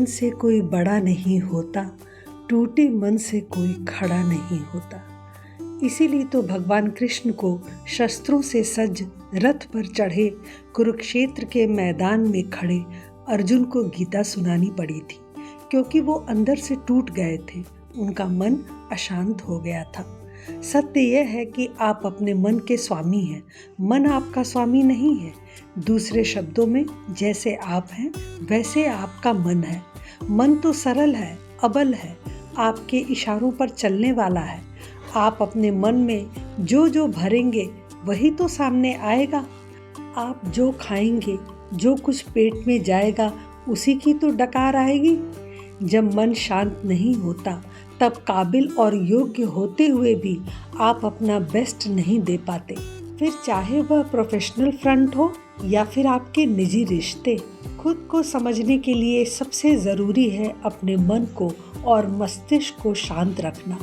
मन से कोई बड़ा नहीं होता, टूटे मन से कोई खड़ा नहीं होता। इसीलिए तो भगवान कृष्ण को शस्त्रों से सज्ज रथ पर चढ़े कुरुक्षेत्र के मैदान में खड़े अर्जुन को गीता सुनानी पड़ी थी, क्योंकि वो अंदर से टूट गए थे। उनका मन अशांत हो गया था। सत्य यह है कि आप अपने मन के स्वामी हैं, मन आपका स्वामी नहीं है। दूसरे शब्दों में, जैसे आप हैं वैसे आपका मन है। मन तो सरल है, अबल है, आपके इशारों पर चलने वाला है। आप अपने मन में जो जो भरेंगे वही तो सामने आएगा। आप जो खाएंगे, जो कुछ पेट में जाएगा, उसी की तो डकार आएगी। जब मन शांत नहीं होता तब काबिल और योग्य होते हुए भी आप अपना बेस्ट नहीं दे पाते, फिर चाहे वह प्रोफेशनल फ्रंट हो या फिर आपके निजी रिश्ते। खुद को समझने के लिए सबसे ज़रूरी है अपने मन को और मस्तिष्क को शांत रखना।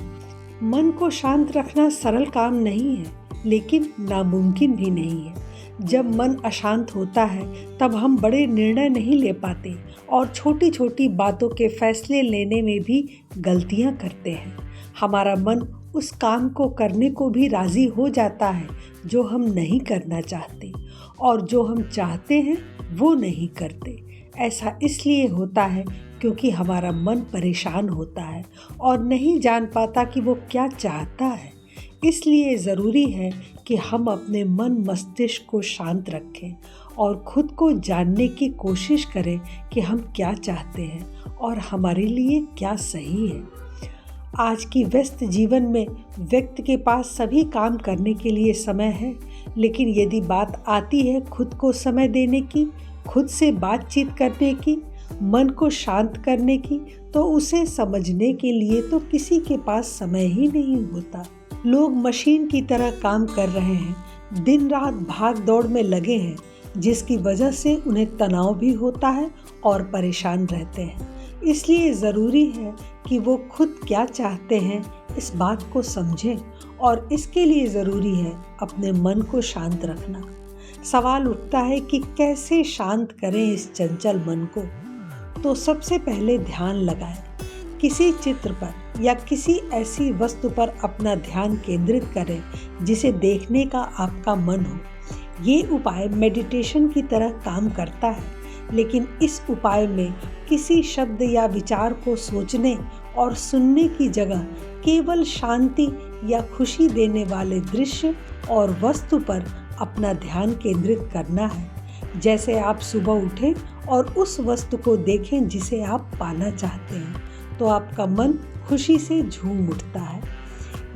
मन को शांत रखना सरल काम नहीं है, लेकिन नामुमकिन भी नहीं है। जब मन अशांत होता है तब हम बड़े निर्णय नहीं ले पाते और छोटी छोटी बातों के फैसले लेने में भी गलतियां करते हैं। हमारा मन उस काम को करने को भी राज़ी हो जाता है जो हम नहीं करना चाहते, और जो हम चाहते हैं वो नहीं करते। ऐसा इसलिए होता है क्योंकि हमारा मन परेशान होता है और नहीं जान पाता कि वो क्या चाहता है। इसलिए ज़रूरी है कि हम अपने मन मस्तिष्क को शांत रखें और खुद को जानने की कोशिश करें कि हम क्या चाहते हैं और हमारे लिए क्या सही है। आज की व्यस्त जीवन में व्यक्ति के पास सभी काम करने के लिए समय है, लेकिन यदि बात आती है खुद को समय देने की, खुद से बातचीत करने की, मन को शांत करने की, तो उसे समझने के लिए तो किसी के पास समय ही नहीं होता। लोग मशीन की तरह काम कर रहे हैं, दिन रात भाग दौड़ में लगे हैं, जिसकी वजह से उन्हें तनाव भी होता है और परेशान रहते हैं। इसलिए ज़रूरी है कि वो खुद क्या चाहते हैं इस बात को समझें, और इसके लिए ज़रूरी है अपने मन को शांत रखना। सवाल उठता है कि कैसे शांत करें इस चंचल मन को। तो सबसे पहले ध्यान लगाएं। किसी चित्र पर या किसी ऐसी वस्तु पर अपना ध्यान केंद्रित करें जिसे देखने का आपका मन हो। ये उपाय मेडिटेशन की तरह काम करता है, लेकिन इस उपाय में किसी शब्द या विचार को सोचने और सुनने की जगह केवल शांति या खुशी देने वाले दृश्य और वस्तु पर अपना ध्यान केंद्रित करना है। जैसे आप सुबह उठें और उस वस्तु को देखें जिसे आप पाना चाहते हैं, तो आपका मन खुशी से झूम उठता है।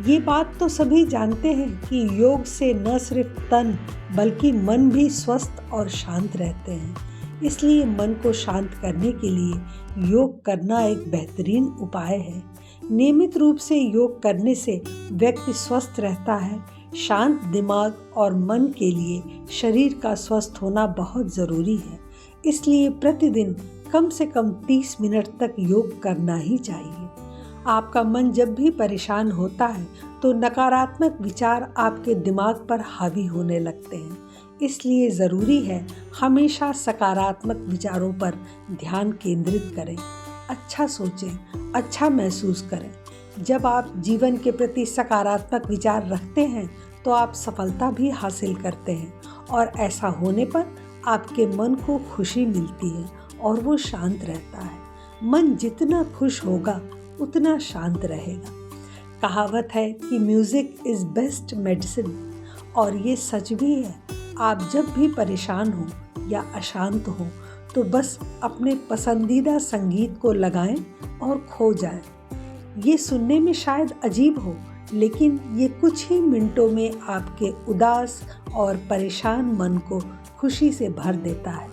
ये बात तो सभी जानते हैं कि योग से न सिर्फ तन बल्कि मन भी स्वस्थ और शांत रहते हैं। इसलिए मन को शांत करने के लिए योग करना एक बेहतरीन उपाय है। नियमित रूप से योग करने से व्यक्ति स्वस्थ रहता है। शांत दिमाग और मन के लिए शरीर का स्वस्थ होना बहुत ज़रूरी है। इसलिए प्रतिदिन कम से कम 30 मिनट तक योग करना ही चाहिए। आपका मन जब भी परेशान होता है तो नकारात्मक विचार आपके दिमाग पर हावी होने लगते हैं। इसलिए ज़रूरी है हमेशा सकारात्मक विचारों पर ध्यान केंद्रित करें। अच्छा सोचें, अच्छा महसूस करें। जब आप जीवन के प्रति सकारात्मक विचार रखते हैं तो आप सफलता भी हासिल करते हैं, और ऐसा होने पर आपके मन को खुशी मिलती है और वो शांत रहता है। मन जितना खुश होगा उतना शांत रहेगा। कहावत है कि म्यूज़िक इज़ बेस्ट मेडिसिन, और ये सच भी है। आप जब भी परेशान हो या अशांत हो तो बस अपने पसंदीदा संगीत को लगाएं और खो जाएं। ये सुनने में शायद अजीब हो, लेकिन ये कुछ ही मिनटों में आपके उदास और परेशान मन को खुशी से भर देता है।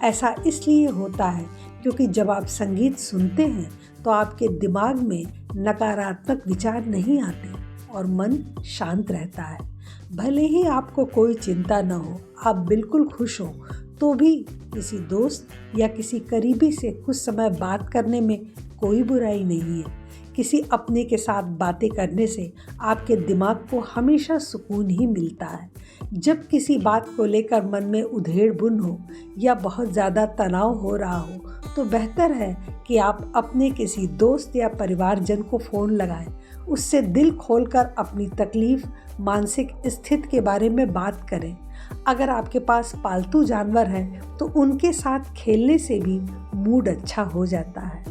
ऐसा इसलिए होता है क्योंकि जब आप संगीत सुनते हैं तो आपके दिमाग में नकारात्मक विचार नहीं आते और मन शांत रहता है। भले ही आपको कोई चिंता न हो, आप बिल्कुल खुश हो, तो भी किसी दोस्त या किसी करीबी से कुछ समय बात करने में कोई बुराई नहीं है। किसी अपने के साथ बातें करने से आपके दिमाग को हमेशा सुकून ही मिलता है। जब किसी बात को लेकर मन में उधेड़-बुन हो या बहुत ज़्यादा तनाव हो रहा हो तो बेहतर है कि आप अपने किसी दोस्त या परिवारजन को फ़ोन लगाएं। उससे दिल खोलकर अपनी तकलीफ़, मानसिक स्थिति के बारे में बात करें। अगर आपके पास पालतू जानवर हैं तो उनके साथ खेलने से भी मूड अच्छा हो जाता है।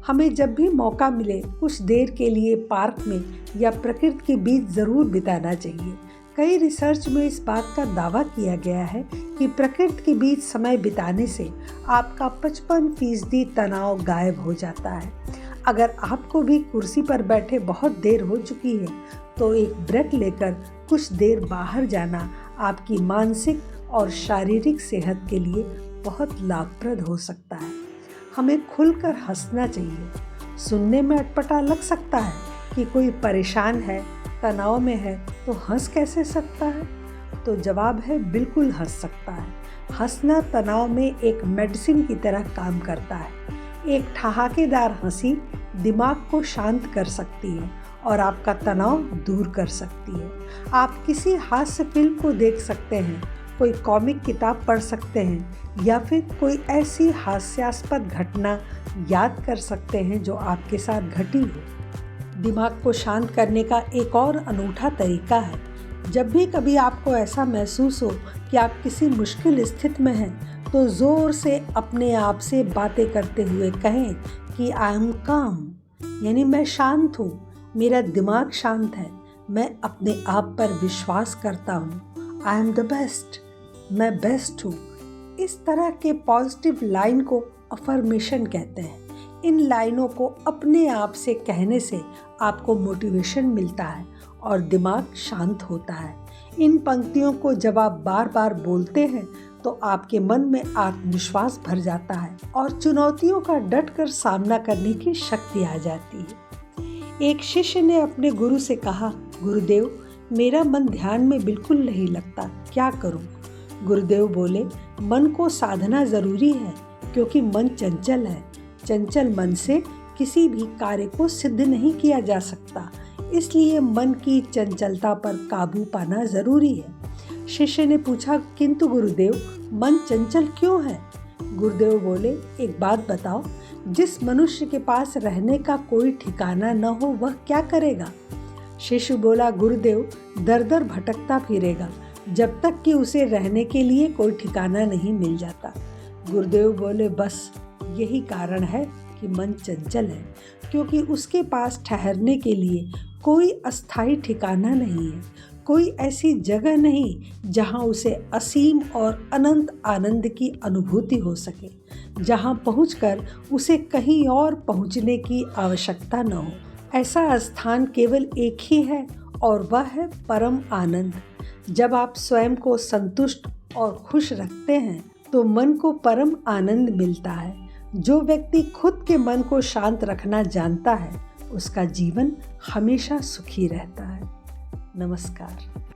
हमें जब भी मौका मिले कुछ देर के लिए पार्क में या प्रकृति के बीच ज़रूर बिताना चाहिए। कई रिसर्च में इस बात का दावा किया गया है कि प्रकृति के बीच समय बिताने से आपका 55% तनाव गायब हो जाता है। अगर आपको भी कुर्सी पर बैठे बहुत देर हो चुकी है तो एक ब्रेक लेकर कुछ देर बाहर जाना आपकी मानसिक और शारीरिक सेहत के लिए बहुत लाभप्रद हो सकता है। हमें खुलकर हंसना चाहिए। सुनने में अटपटा लग सकता है कि कोई परेशान है, तनाव में है तो हंस कैसे सकता है? तो जवाब है बिल्कुल हंस सकता है। हंसना तनाव में एक मेडिसिन की तरह काम करता है। एक ठहाकेदार हंसी दिमाग को शांत कर सकती है और आपका तनाव दूर कर सकती है। आप किसी हास्य फिल्म को देख सकते हैं, कोई कॉमिक किताब पढ़ सकते हैं या फिर कोई ऐसी हास्यास्पद घटना याद कर सकते हैं जो आपके साथ घटी हो। दिमाग को शांत करने का एक और अनूठा तरीका है। जब भी कभी आपको ऐसा महसूस हो कि आप किसी मुश्किल स्थिति में हैं तो ज़ोर से अपने आप से बातें करते हुए कहें कि आई एम काम, यानी मैं शांत हूँ, मेरा दिमाग शांत है, मैं अपने आप पर विश्वास करता हूँ, आई एम द बेस्ट, मैं बेस्ट हूँ। इस तरह के पॉजिटिव लाइन को अफर्मेशन कहते हैं। इन लाइनों को अपने आप से कहने से आपको मोटिवेशन मिलता है और दिमाग शांत होता है। इन पंक्तियों को जब आप बार बार बोलते हैं तो आपके मन में आत्मविश्वास भर जाता है और चुनौतियों का डटकर सामना करने की शक्ति आ जाती है। एक शिष्य ने अपने गुरु से कहा, गुरुदेव, मेरा मन ध्यान में बिल्कुल नहीं लगता, क्या करूं? गुरुदेव बोले, मन को साधना जरूरी है क्योंकि मन चंचल है। चंचल मन से किसी भी कार्य को सिद्ध नहीं किया जा सकता, इसलिए मन की चंचलता पर काबू पाना जरूरी है। शिष्य ने पूछा, किंतु गुरुदेव, मन चंचल क्यों है? गुरुदेव बोले, एक बात बताओ, जिस मनुष्य के पास रहने का कोई ठिकाना न हो वह क्या करेगा? शिष्य बोला, गुरुदेव, दर दर भटकता फिरेगा जब तक कि उसे रहने के लिए कोई ठिकाना नहीं मिल जाता। गुरुदेव बोले, बस यही कारण है कि मन चंचल है, क्योंकि उसके पास ठहरने के लिए कोई अस्थायी ठिकाना नहीं है, कोई ऐसी जगह नहीं जहां उसे असीम और अनंत आनंद की अनुभूति हो सके, जहां पहुंचकर उसे कहीं और पहुंचने की आवश्यकता न हो। ऐसा स्थान केवल एक ही है और वह है परम आनंद। जब आप स्वयं को संतुष्ट और खुश रखते हैं तो मन को परम आनंद मिलता है। जो व्यक्ति खुद के मन को शांत रखना जानता है उसका जीवन हमेशा सुखी रहता है। नमस्कार।